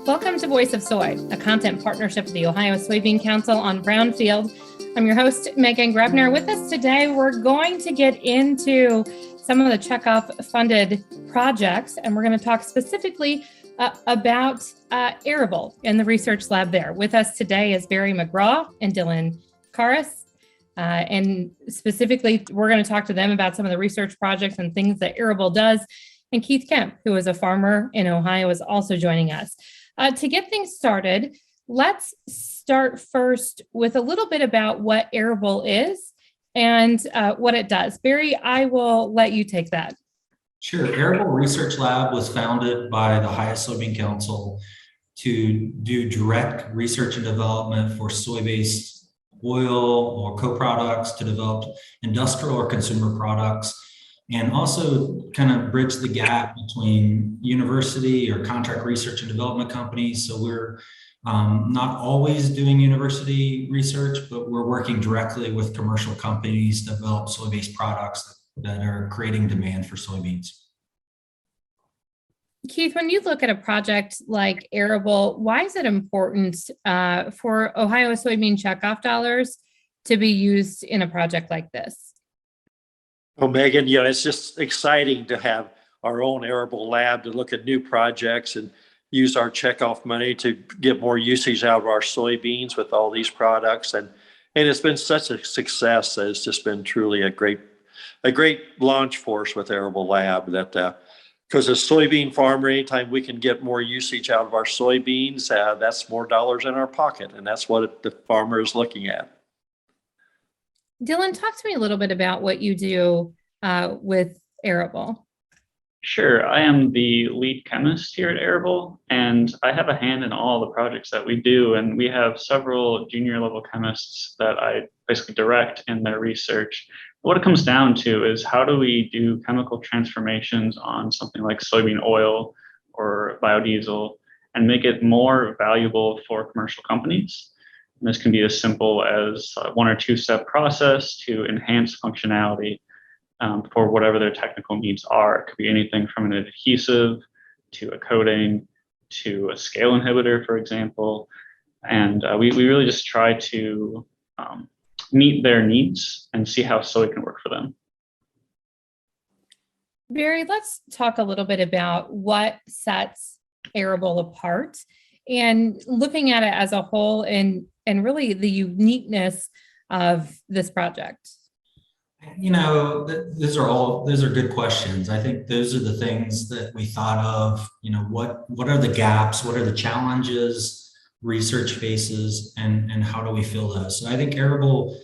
Welcome to Voice of Soy, a content partnership of the Ohio Soybean Council on Brownfield. I'm your host, Megan Grebner. With us today, we're going to get into some of the checkoff funded projects, and we're going to talk specifically about Airable and the research lab there. With us today is Barry McGraw and Dylan Karras. And specifically, we're going to talk to them about some of the research projects and things that Airable does. And Keith Kemp, who is a farmer in Ohio, is also joining us. To get things started, let's start first with a little bit about what Airable is and what it does. Barry, I will let you take that. Sure. Airable Research Lab was founded by the Ohio Soybean Council to do direct research and development for soy-based oil or co-products, to develop industrial or consumer products, and also kind of bridge the gap between university or contract research and development companies. So we're not always doing university research, but we're working directly with commercial companies to develop soy-based products that are creating demand for soybeans. Keith, when you look at a project like Airable, why is it important for Ohio soybean checkoff dollars to be used in a project like this? Well, Megan, it's just exciting to have our own Airable lab to look at new projects and use our checkoff money to get more usage out of our soybeans with all these products. And it's been such a success that it's just been truly a great launch for us with Airable Lab, that because as soybean farmer, anytime we can get more usage out of our soybeans, that's more dollars in our pocket. And that's what the farmer is looking at. Dylan, talk to me a little bit about what you do with Airable. Sure. I am the lead chemist here at Airable, and I have a hand in all the projects that we do. And we have several junior level chemists that I basically direct in their research. What it comes down to is, how do we do chemical transformations on something like soybean oil or biodiesel and make it more valuable for commercial companies? And this can be as simple as a 1 or 2 step process to enhance functionality for whatever their technical needs are. It could be anything from an adhesive to a coating to a scale inhibitor, for example. And we really just try to meet their needs and see how soy can work for them. Barry, let's talk a little bit about what sets Airable apart and looking at it as a whole and really the uniqueness of this project. Those are good questions. I think those are the things that we thought of. What are the gaps? What are the challenges research faces, and how do we fill those? So I think Airable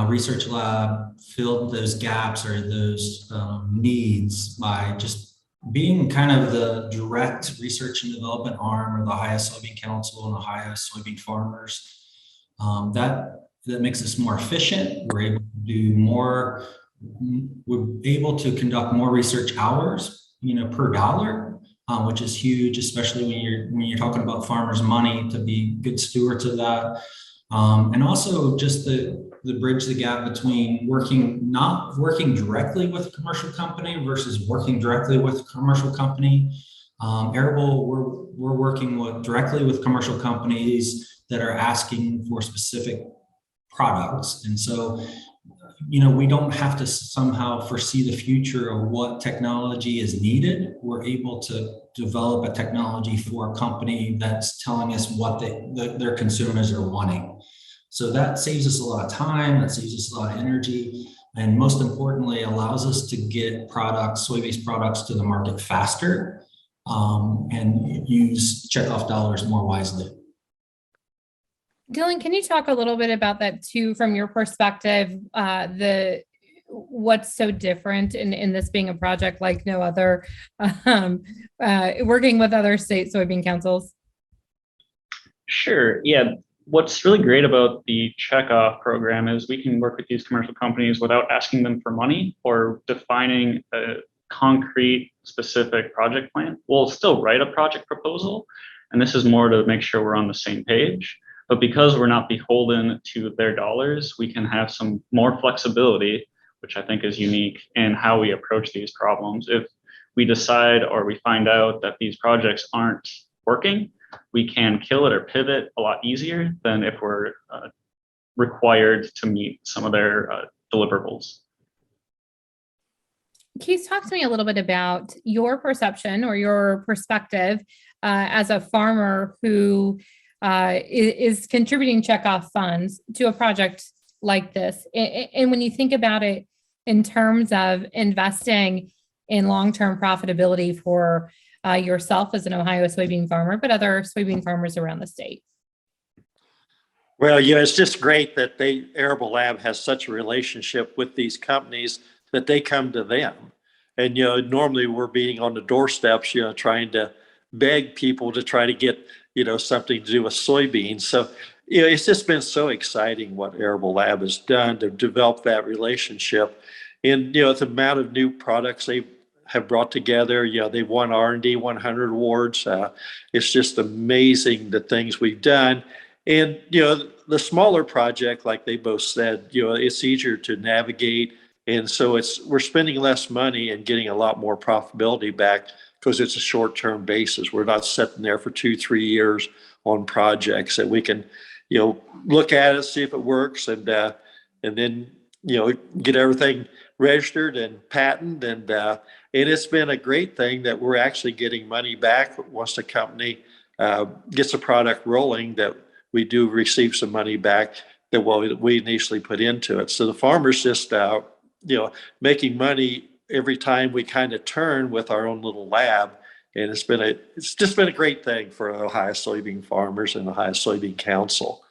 Research Lab filled those gaps or those needs by just being kind of the direct research and development arm of the Ohio Soybean Council and Ohio Soybean Farmers. That makes us more efficient. We're able to do more. We're able to conduct more research hours, per dollar, which is huge, especially when you're talking about farmers' money, to be good stewards of that. And also just the bridge the gap between not working directly with a commercial company versus working directly with a commercial company. Airable, we're working directly with commercial companies that are asking for specific products. And so, we don't have to somehow foresee the future of what technology is needed. We're able to develop a technology for a company that's telling us what their consumers are wanting. So that saves us a lot of time, that saves us a lot of energy, and most importantly, allows us to get soy-based products to the market faster, and use checkoff dollars more wisely. Dylan, can you talk a little bit about that too, from your perspective, what's so different in this being a project like no other, working with other state soybean councils? Sure. Yeah. What's really great about the checkoff program is we can work with these commercial companies without asking them for money or defining a concrete, specific project plan. We'll still write a project proposal, and this is more to make sure we're on the same page. But because we're not beholden to their dollars, we can have some more flexibility, which I think is unique in how we approach these problems. If we decide or we find out that these projects aren't working, we can kill it or pivot a lot easier than if we're required to meet some of their deliverables. Keith, talk to me a little bit about your perception or your perspective as a farmer who is contributing checkoff funds to a project like this. And when you think about it in terms of investing in long-term profitability for yourself as an Ohio soybean farmer, but other soybean farmers around the state. Well, it's just great that Airable Lab has such a relationship with these companies that they come to them. And, normally we're being on the doorsteps, trying to beg people to try to get, something to do with soybeans. So, it's just been so exciting what Airable Lab has done to develop that relationship. And, the amount of new products they have brought together, they've won R&D 100 awards. It's just amazing the things we've done. And, the smaller project, like they both said, it's easier to navigate. And so we're spending less money and getting a lot more profitability back because it's a short-term basis. We're not sitting there for 2-3 years on projects that we can, look at it, see if it works, and then, get everything registered and patented. And it's been a great thing that we're actually getting money back once the company gets a product rolling, that we do receive some money back that we initially put into it. So the farmers just, making money every time we kind of turn with our own little lab. And it's just been a great thing for Ohio Soybean Farmers and Ohio Soybean Council.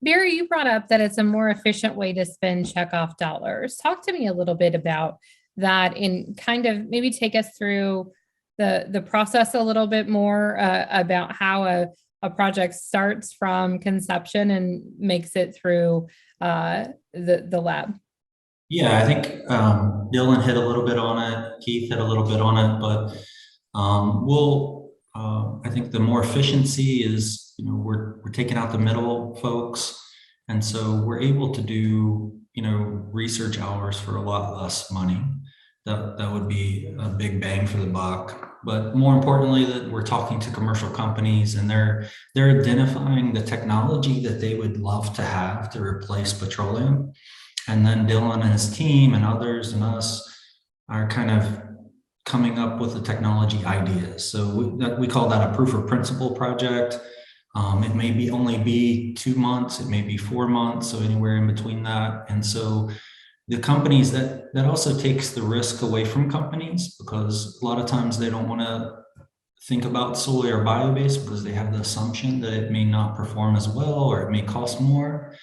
Barry, you brought up that it's a more efficient way to spend checkoff dollars. Talk to me a little bit about that and kind of maybe take us through the process a little bit more about how a project starts from conception and makes it through the lab. Yeah, I think Dylan hit a little bit on it. Keith hit a little bit on it, but I think the more efficiency is, we're taking out the middle folks. And so we're able to do, research hours for a lot less money. That would be a big bang for the buck. But more importantly, that we're talking to commercial companies and they're identifying the technology that they would love to have to replace petroleum. And then Dylan and his team and others and us are kind of coming up with the technology ideas. So we call that a proof of principle project. It may only be 2 months, it may be 4 months, so anywhere in between that. And so the companies that also takes the risk away from companies, because a lot of times they don't want to think about soy or bio-based because they have the assumption that it may not perform as well or it may cost more.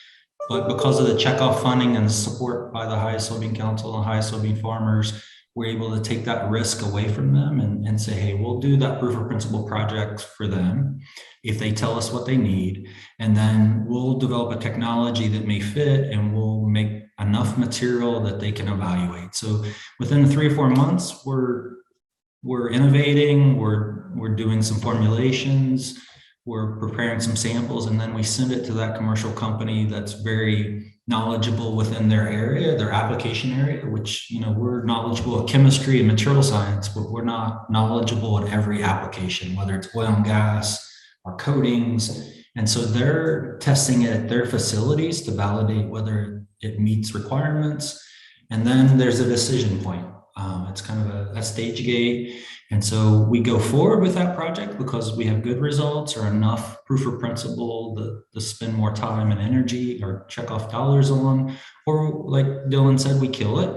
But because of the checkoff funding and the support by the Ohio Soybean Council and Ohio Soybean Farmers, we're able to take that risk away from them and say, hey, we'll do that proof of principle project for them if they tell us what they need. And then we'll develop a technology that may fit and we'll make enough material that they can evaluate. So within 3 or 4 months, we're innovating, we're doing some formulations, we're preparing some samples, and then we send it to that commercial company that's very knowledgeable within their area, their application area, which, we're knowledgeable in chemistry and material science, but we're not knowledgeable in every application, whether it's oil and gas or coatings. And so they're testing it at their facilities to validate whether it meets requirements. And then there's a decision point. It's kind of a stage gate. And so we go forward with that project because we have good results or enough proof of principle to spend more time and energy or check off dollars on, or like Dylan said, we kill it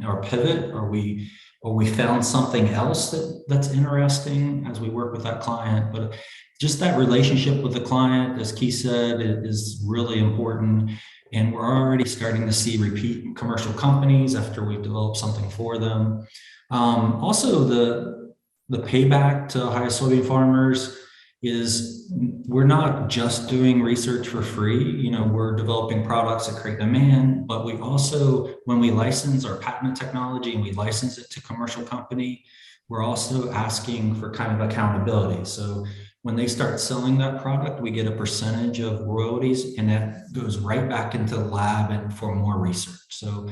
or pivot, or we found something else that's interesting as we work with that client. But just that relationship with the client, as Keith said, is really important. And we're already starting to see repeat commercial companies after we've developed something for them. Also, the payback to Ohio Soybean Farmers is we're not just doing research for free. We're developing products that create demand, but we also, when we license our patent technology and we license it to commercial company, we're also asking for kind of accountability. So when they start selling that product, we get a percentage of royalties, and that goes right back into the lab and for more research. So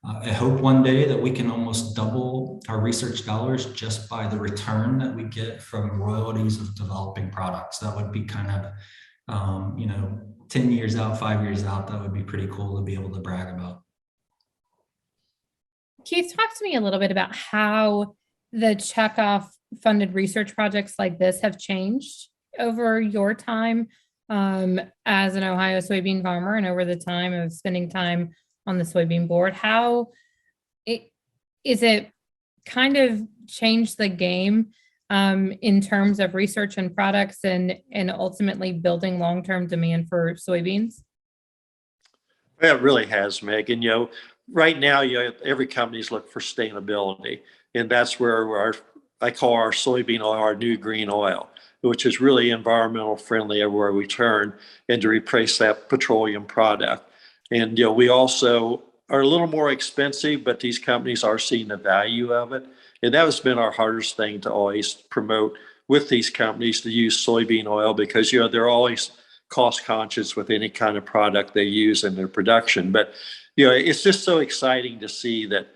I hope one day that we can almost double our research dollars just by the return that we get from royalties of developing products. That would be kind of, 10 years out, 5 years out, that would be pretty cool to be able to brag about. Keith, talk to me a little bit about how the checkoff funded research projects like this have changed over your time as an Ohio soybean farmer and over the time of spending time on the soybean board. How is it kind of changed the game in terms of research and products and ultimately building long-term demand for soybeans? It really has, Megan. Right now, every company's looking for sustainability, and that's where I call our soybean oil our new green oil, which is really environmental friendly everywhere we turn, and to replace that petroleum product. And we also are a little more expensive, but these companies are seeing the value of it. And that has been our hardest thing to always promote with these companies, to use soybean oil, because they're always cost conscious with any kind of product they use in their production. But it's just so exciting to see that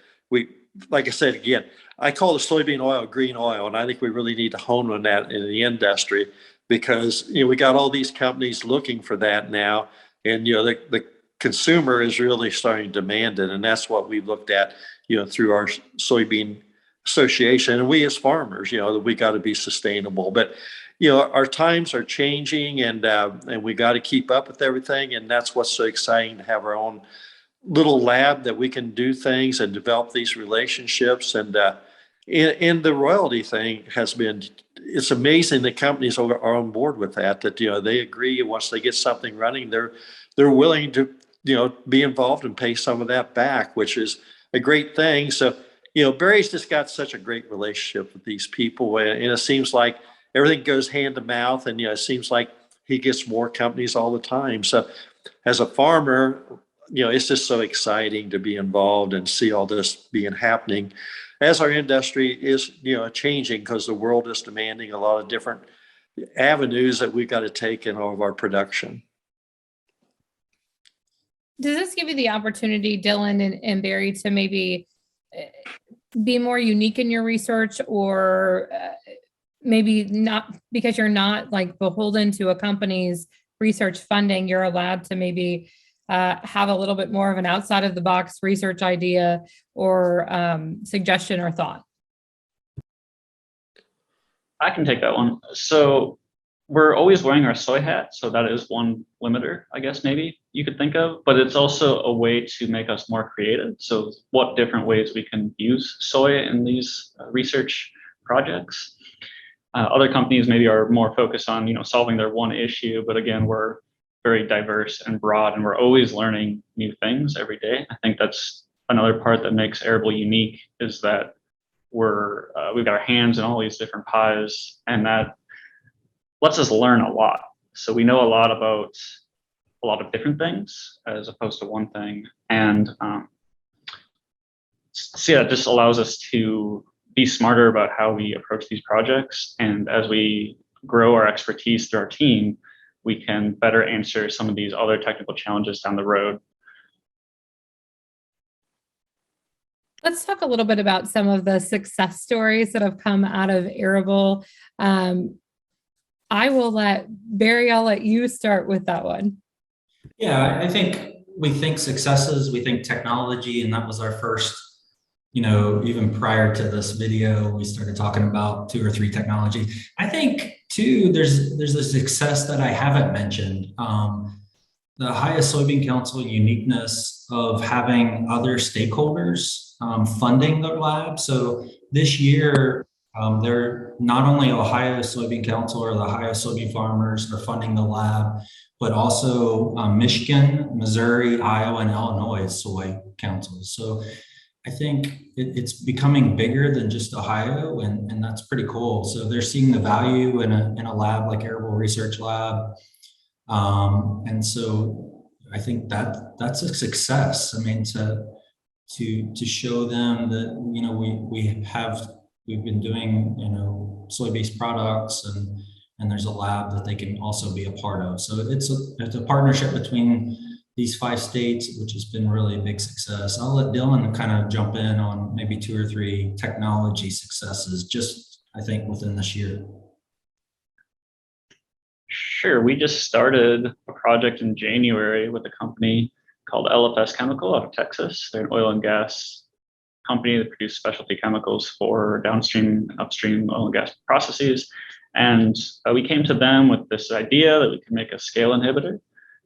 like I said again, I call the soybean oil green oil, and I think we really need to hone on that in the industry, because we got all these companies looking for that now, and the consumer is really starting to demand it, and that's what we've looked at through our soybean association, and we as farmers that we got to be sustainable. But our times are changing, and we got to keep up with everything, and that's what's so exciting, to have our own little lab that we can do things and develop these relationships. And in the royalty thing it's amazing that companies are on board with that they agree, once they get something running, they're willing to be involved and pay some of that back, which is a great thing. So Barry's just got such a great relationship with these people, and it seems like everything goes hand to mouth, and it seems like he gets more companies all the time. So as a farmer, it's just so exciting to be involved and see all this happening as our industry is changing, because the world is demanding a lot of different avenues that we've got to take in all of our production. Does this give you the opportunity, Dylan and Barry, to maybe be more unique in your research, or maybe not, because you're not like beholden to a company's research funding, you're allowed to maybe have a little bit more of an outside of the box research idea or suggestion or thought? I can take that one. So we're always wearing our soy hat, so that is one limiter, I guess maybe you could think of, but it's also a way to make us more creative. So what different ways we can use soy in these research projects. Other companies maybe are more focused on solving their one issue, but again, we're very diverse and broad, and we're always learning new things every day. I think that's another part that makes Airable unique, is that we've got our hands in all these different pies, and that lets us learn a lot. So we know a lot about a lot of different things as opposed to one thing. And so yeah, it just allows us to be smarter about how we approach these projects. And as we grow our expertise through our team, we can better answer some of these other technical challenges down the road. Let's talk a little bit about some of the success stories that have come out of Airable. I'll let you start with that one. Yeah, I think we think successes, we think technology, and that was our first, even prior to this video, we started talking about 2 or 3 technology. I think too, there's a success that I haven't mentioned. The Ohio Soybean Council uniqueness of having other stakeholders funding their lab. So this year, they're not only Ohio Soybean Council or the Ohio Soybean Farmers are funding the lab, but also Michigan, Missouri, Iowa, and Illinois soy councils. So I think it's becoming bigger than just Ohio, and that's pretty cool. So they're seeing the value in a lab like Airable Research Lab. And so I think that's a success. I mean, to show them that, we've been doing, soy-based products, and there's a lab that they can also be a part of. So it's a partnership between these 5 states, which has been really a big success. I'll let Dylan kind of jump in on maybe 2 or 3 technology successes, just I think within this year. Sure. We just started a project in January with a company called LFS Chemical out of Texas. They're an oil and gas company that produce specialty chemicals for downstream and upstream oil and gas processes. And we came to them with this idea that we could make a scale inhibitor.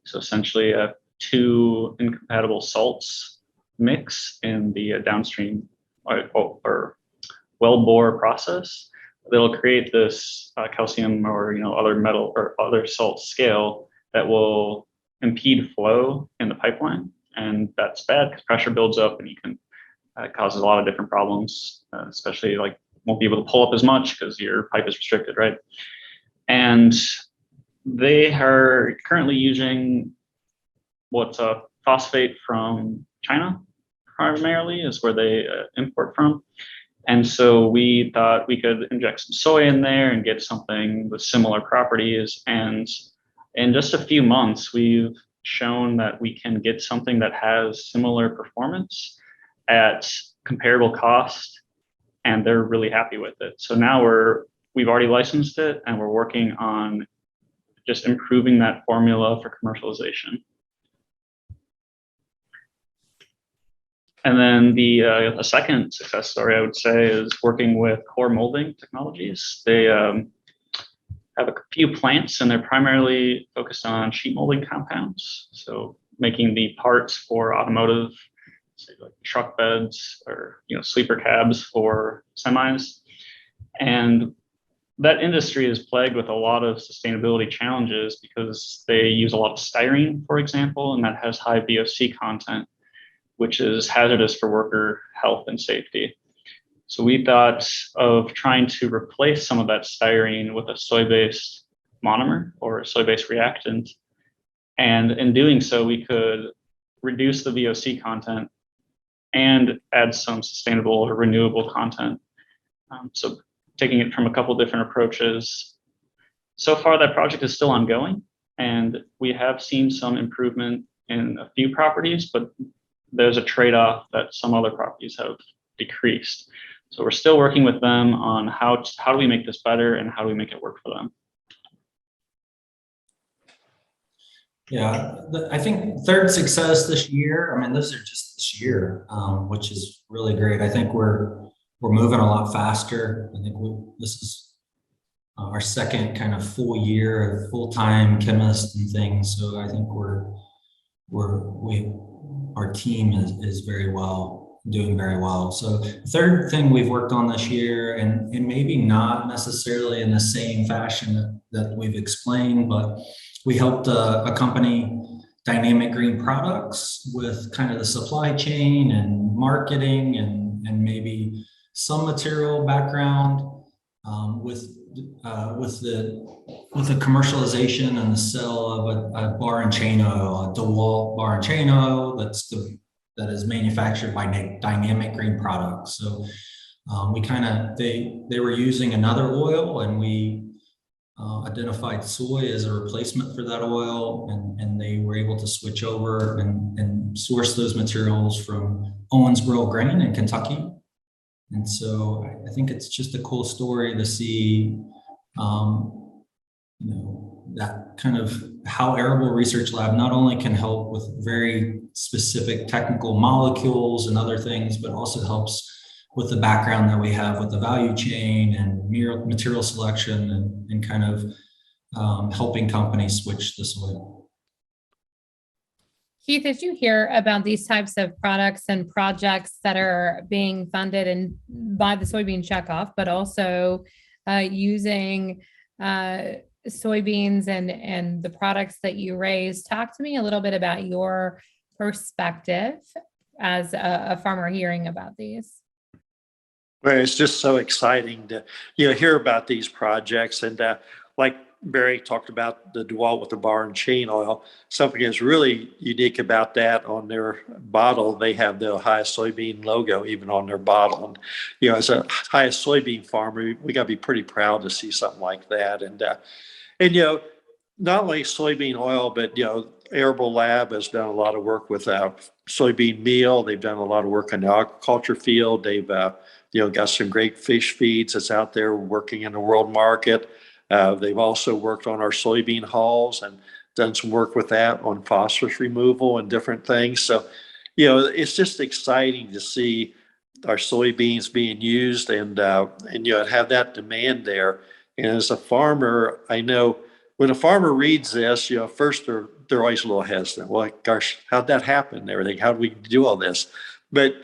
So essentially 2 incompatible salts mix in the downstream or wellbore process. That'll create this calcium or other metal or other salt scale that will impede flow in the pipeline, and that's bad because pressure builds up and you can causes a lot of different problems, especially like won't be able to pull up as much because your pipe is restricted, right? And they are currently using what's a phosphate from China primarily is where they import from. And so we thought we could inject some soy in there and get something with similar properties. And in just a few months, we've shown that we can get something that has similar performance at comparable cost, and they're really happy with it. So now we've already licensed it, and we're working on just improving that formula for commercialization. And then the second success story I would say is working with Core Molding Technologies. They have a few plants, and they're primarily focused on sheet molding compounds. So making the parts for automotive, say like truck beds or sleeper cabs for semis. And that industry is plagued with a lot of sustainability challenges because they use a lot of styrene, for example, and that has high VOC content, which is hazardous for worker health and safety. So we thought of trying to replace some of that styrene with a soy-based monomer or a soy-based reactant. And in doing so, we could reduce the VOC content and add some sustainable or renewable content. So taking it from a couple different approaches. So far, that project is still ongoing, and we have seen some improvement in a few properties, but there's a trade-off that some other properties have decreased. So we're still working with them on how do we make this better and how do we make it work for them. Yeah, I think third success this year. I mean, those are just this year, which is really great. I think we're moving a lot faster. I think this is our second kind of full year of full-time chemists and things. So I think our team is doing very well. So the third thing we've worked on this year, and maybe not necessarily in the same fashion that we've explained, but we helped a company, Dynamic Green Products, with kind of the supply chain and marketing and maybe some material background with the commercialization and the sale of a bar and chain oil, a DeWalt bar and chain oil that is manufactured by Dynamic Green Products. So they were using another oil, and we identified soy as a replacement for that oil, and they were able to switch over and source those materials from Owensboro Grain in Kentucky. And so I think it's just a cool story to see, that kind of how Airable Research Lab not only can help with very specific technical molecules and other things, but also helps with the background that we have with the value chain and material selection and kind of helping companies switch the soil. Keith, as you hear about these types of products and projects that are being funded by the soybean checkoff, but also using soybeans and the products that you raise, talk to me a little bit about your perspective as a farmer hearing about these. Well, it's just so exciting to hear about these projects, and like Barry talked about the DeWalt with the bar and chain oil. Something that's really unique about that, on their bottle, they have the Ohio Soybean logo even on their bottle. And as a Ohio Soybean farmer, we got to be pretty proud to see something like that. And not only soybean oil, but Airable Lab has done a lot of work with soybean meal. They've done a lot of work in the aquaculture field. They've got some great fish feeds that's out there working in the world market. They've also worked on our soybean hulls and done some work with that on phosphorus removal and different things. So, it's just exciting to see our soybeans being used and have that demand there. And as a farmer, I know when a farmer reads this, first they're always a little hesitant. Well, gosh, how'd that happen and everything? How do we do all this? But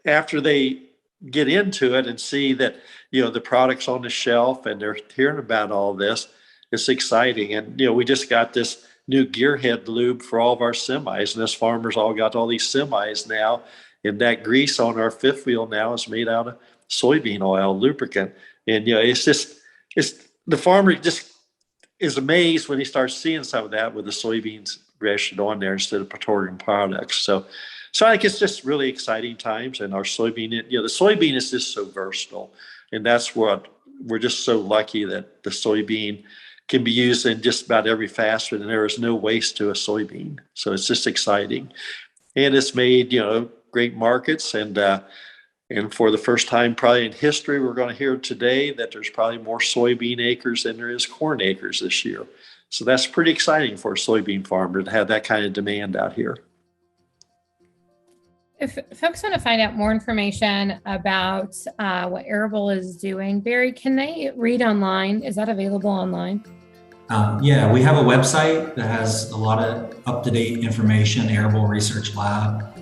after they get into it and see that, the product's on the shelf and they're hearing about all this, it's exciting. And, we just got this new gearhead lube for all of our semis, and us farmers all got all these semis now. And that grease on our fifth wheel now is made out of soybean oil lubricant. And, the farmer just is amazed when he starts seeing some of that with the soybeans rested on there instead of petroleum products. So I think it's just really exciting times. And our soybean, the soybean is just so versatile. And that's what we're just so lucky that the soybean can be used in just about every facet, and there is no waste to a soybean. So it's just exciting. And it's made, great markets. And for the first time probably in history, we're going to hear today that there's probably more soybean acres than there is corn acres this year. So that's pretty exciting for a soybean farmer to have that kind of demand out here. If folks want to find out more information about what Airable is doing, Barry, can they read online? Is that available online? Yeah, we have a website that has a lot of up-to-date information, Airable Research Lab.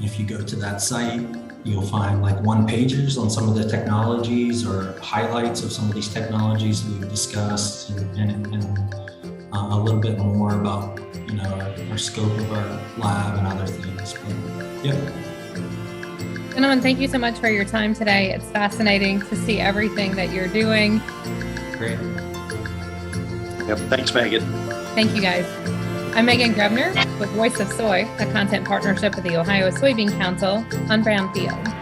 If you go to that site, you'll find like one-pagers on some of the technologies or highlights of some of these technologies we've discussed and a little bit more about, our scope of our lab and other things. But, yeah. Gentlemen, thank you so much for your time today. It's fascinating to see everything that you're doing. Great. Yep. Thanks, Megan. Thank you, guys. I'm Megan Grebner with Voice of Soy, a content partnership with the Ohio Soybean Council on Brownfield.